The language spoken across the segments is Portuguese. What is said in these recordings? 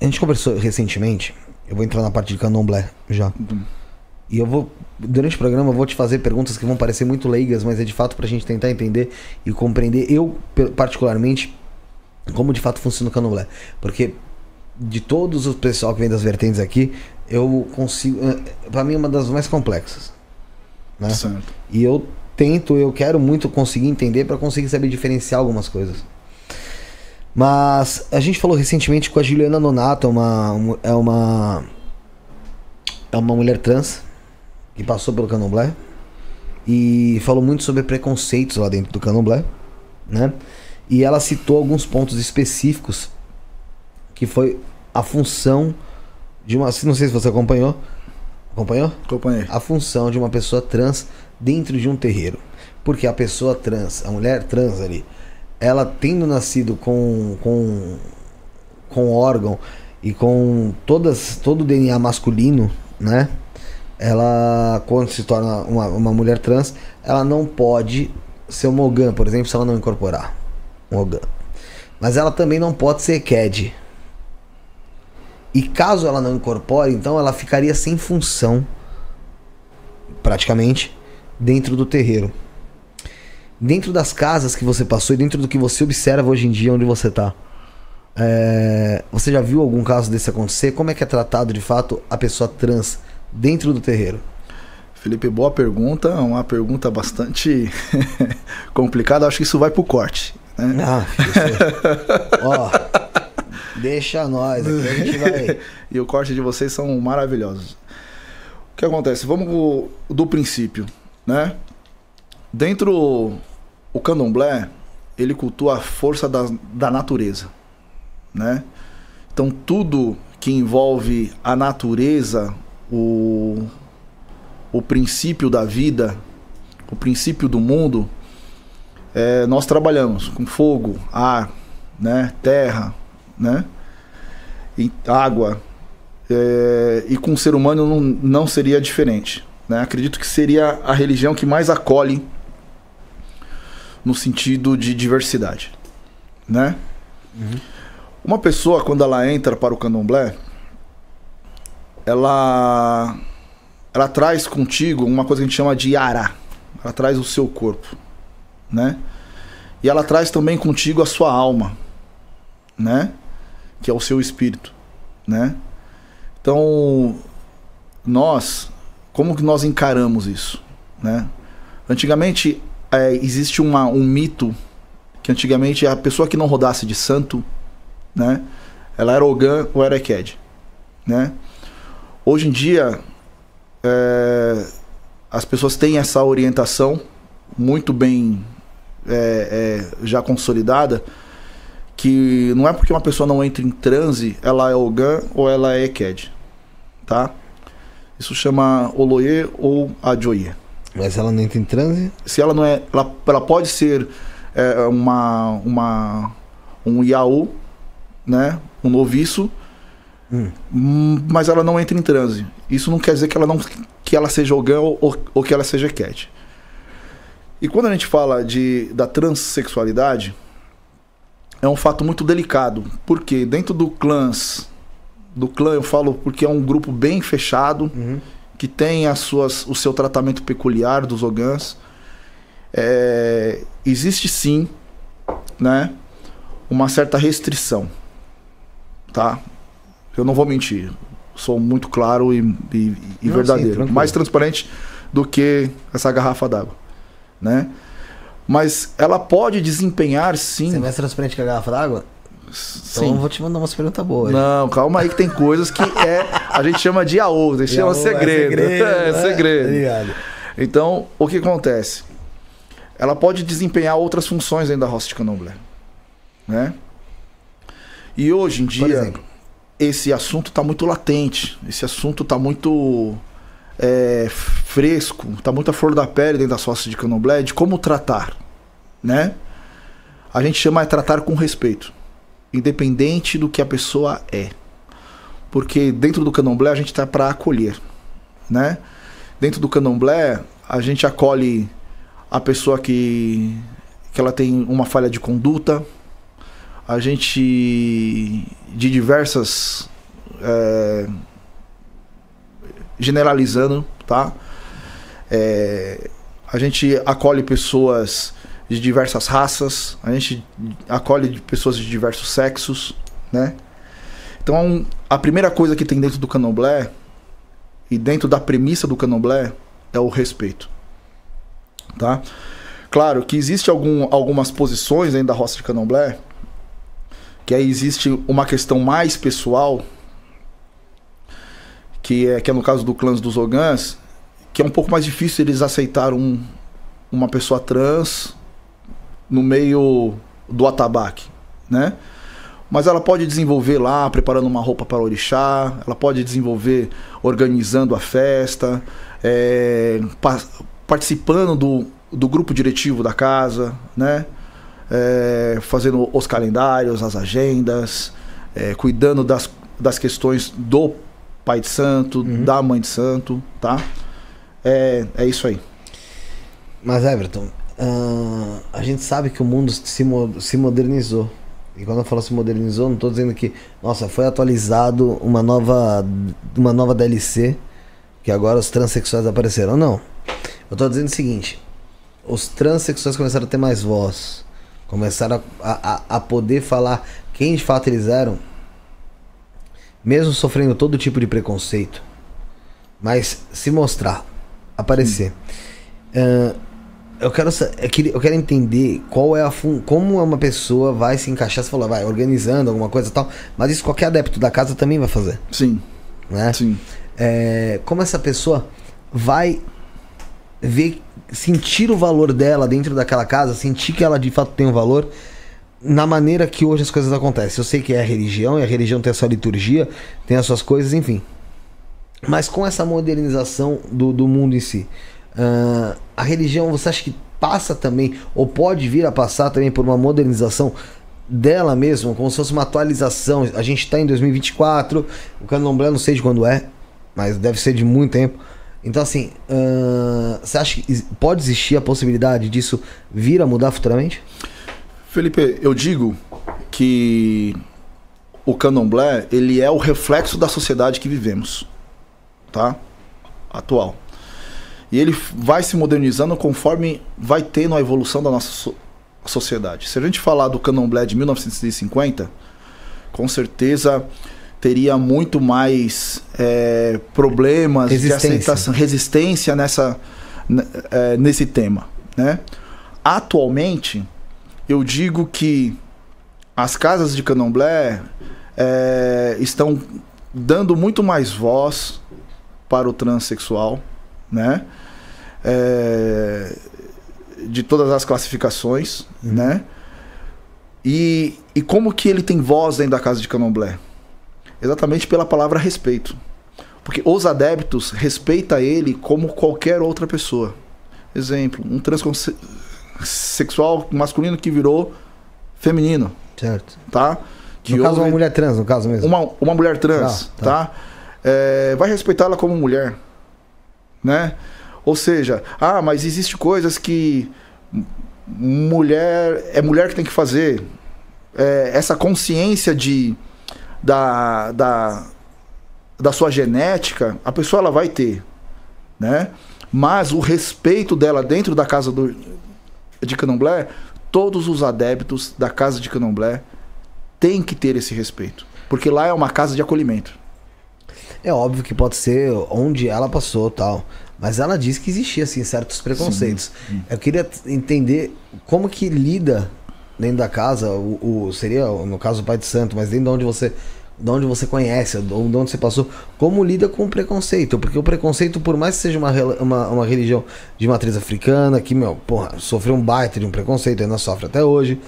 A gente conversou recentemente, eu vou entrar na parte de candomblé já. E eu vou, durante o programa, eu vou te fazer perguntas que vão parecer muito leigas, mas é de fato pra gente tentar entender e compreender, eu particularmente, como de fato funciona o candomblé. Porque de todos os pessoal que vem das vertentes aqui, eu consigo, pra mim é uma das mais complexas, né? Certo. E eu quero muito conseguir entender pra conseguir saber diferenciar algumas coisas. Mas a gente falou recentemente com a Juliana Nonato, é uma mulher trans que passou pelo candomblé e falou muito sobre preconceitos lá dentro do candomblé, né? E ela citou alguns pontos específicos que foi a função de uma... Não sei se você acompanhou. Acompanhou? Acompanhei. A função de uma pessoa trans dentro de um terreiro. Porque a pessoa trans, a mulher trans ali, ela tendo nascido com órgão e com todo o DNA masculino, né? Ela, quando se torna uma mulher trans, ela não pode ser uma Ogã, por exemplo, se ela não incorporar um Ogã. Mas ela também não pode ser Eked. E caso ela não incorpore, então ela ficaria sem função, praticamente, dentro do terreiro. Dentro das casas que você passou e dentro do que você observa hoje em dia onde você tá, você já viu algum caso desse acontecer? Como é que é tratado de fato a pessoa trans dentro do terreiro? Felipe, boa pergunta, uma pergunta bastante complicada, acho que isso vai pro corte, né? Ó, deixa nós, aqui a gente vai... E o corte de vocês são maravilhosos. O que acontece? Vamos do princípio, né? Dentro o candomblé, ele cultua a força da natureza, né? Então tudo que envolve a natureza, o princípio da vida, o princípio do mundo, nós trabalhamos com fogo, ar, né? Terra, né? E água, e com o ser humano não seria diferente, né? Acredito que seria a religião que mais acolhe no sentido de diversidade, né? Uhum. Uma pessoa, quando ela entra para o candomblé, ela traz contigo uma coisa que a gente chama de yará. Ela traz o seu corpo, né? E ela traz também contigo a sua alma, né? Que é o seu espírito, né? Então, como que nós encaramos isso, né? Antigamente, existe um mito que antigamente a pessoa que não rodasse de santo, né? Ela era Ogã ou era Eked, né? Hoje em dia, as pessoas têm essa orientação muito bem já consolidada, que não é porque uma pessoa não entra em transe, ela é Ogã ou ela é Eked, tá? Isso chama Oloye ou Adjoye. Mas ela não entra em transe? Se ela não é... Ela pode ser um Yaô, né? Um noviço, mas ela não entra em transe. Isso não quer dizer que ela seja Ogã ou que ela seja Eked. E quando a gente fala da transexualidade, é um fato muito delicado, porque dentro do clã eu falo porque é um grupo bem fechado, que tem o seu tratamento peculiar dos Ogãs. Existe sim, né, uma certa restrição, tá? Eu não vou mentir, sou muito claro e verdadeiro, sim, mais transparente do que essa garrafa d'água, né? Mas ela pode desempenhar sim. Você é mais transparente que a garrafa d'água? Sim. Então eu vou te mandar umas perguntas boas. Não, calma aí que tem coisas que a gente chama de Yaô, a gente chama segredo. Segredo. Obrigado. Então, o que acontece? Ela pode desempenhar outras funções dentro da roça de candomblé, né? E hoje em dia, esse assunto está muito latente, esse assunto está muito fresco, está muito à flor da pele dentro da roça de candomblé, de como tratar, né? A gente chama de tratar com respeito, independente do que a pessoa é. Porque dentro do candomblé a gente está para acolher, né? Dentro do candomblé a gente acolhe a pessoa que ela tem uma falha de conduta, a gente, de diversas, generalizando, tá? A gente acolhe pessoas de diversas raças, a gente acolhe pessoas de diversos sexos, né? Então, a primeira coisa que tem dentro do candomblé e dentro da premissa do candomblé é o respeito, tá? Claro que existe algumas posições dentro da roça de candomblé que aí existe uma questão mais pessoal, que é no caso do clã dos Ogãs, que é um pouco mais difícil eles aceitarem uma pessoa trans no meio do atabaque, né? Mas ela pode desenvolver lá, preparando uma roupa para orixá, ela pode desenvolver organizando a festa, participando do grupo diretivo da casa, né? Fazendo os calendários, as agendas, cuidando das questões do pai de santo, da mãe de santo, tá? É isso aí. Mas, Everton, a gente sabe que o mundo se modernizou. E quando eu falo se modernizou, não estou dizendo que, nossa, foi atualizado uma nova DLC, que agora os transexuais apareceram. Não. Eu estou dizendo o seguinte: os transexuais começaram a ter mais voz, começaram a poder falar quem de fato eles eram, mesmo sofrendo todo tipo de preconceito, mas se mostrar, aparecer. Eu quero entender como uma pessoa vai se encaixar. Você falou, vai organizando alguma coisa e tal, mas isso qualquer adepto da casa também vai fazer. Sim. Né? Sim. Como essa pessoa vai sentir o valor dela dentro daquela casa, sentir que ela de fato tem um valor na maneira que hoje as coisas acontecem. Eu sei que é a religião, e a religião tem a sua liturgia, tem as suas coisas, enfim. Mas com essa modernização do mundo em si, a religião, você acha que passa também, ou pode vir a passar também por uma modernização dela mesma, como se fosse uma atualização? A gente está em 2024, o candomblé não sei de quando mas deve ser de muito tempo. Então assim, você acha que pode existir a possibilidade disso vir a mudar futuramente? Felipe, eu digo que o candomblé, ele é o reflexo da sociedade que vivemos, tá? Atual. E ele vai se modernizando conforme vai tendo a evolução da nossa sociedade. Se a gente falar do candomblé de 1950, com certeza teria muito mais problemas de aceitação, resistência nesse tema, né? Atualmente, eu digo que as casas de candomblé estão dando muito mais voz para o transexual, né? De todas as classificações, né? E como que ele tem voz dentro da casa de candomblé? Exatamente pela palavra respeito. Porque os adeptos respeitam ele como qualquer outra pessoa. Exemplo, um transexual masculino que virou feminino. Certo. Tá? No caso, uma mulher trans, no caso mesmo. Uma mulher trans, tá? Vai respeitá-la como mulher, né? Ou seja, mas existe coisas que mulher que tem que fazer. Essa consciência da sua genética, a pessoa ela vai ter, né? Mas o respeito dela dentro da casa de candomblé, todos os adeptos da casa de candomblé têm que ter esse respeito, porque lá é uma casa de acolhimento. É óbvio que pode ser onde ela passou, tal, mas ela disse que existia assim certos preconceitos. Sim. Eu queria entender como que lida dentro da casa, seria no caso o pai de santo, mas dentro de onde você conhece, de onde você passou, como lida com o preconceito? Porque o preconceito, por mais que seja uma religião de matriz africana, que, sofreu um baita de um preconceito, ainda sofre até hoje,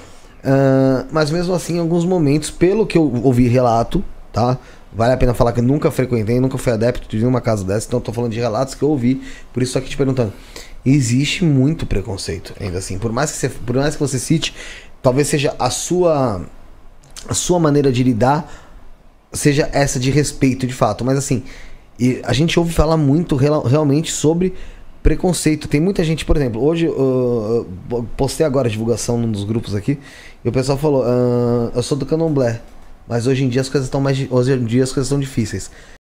mas mesmo assim, em alguns momentos, pelo que eu ouvi relato, tá? Vale a pena falar que eu nunca frequentei, nunca fui adepto de nenhuma casa dessa, então eu tô falando de relatos que eu ouvi, por isso tô aqui te perguntando. Existe muito preconceito, ainda assim, por mais que você cite, talvez seja a sua maneira de lidar, seja essa de respeito de fato, mas assim, a gente ouve falar muito realmente sobre preconceito. Tem muita gente, por exemplo, hoje eu postei agora a divulgação num dos grupos aqui, e o pessoal falou, eu sou do Candomblé, mas hoje em dia as coisas estão difíceis.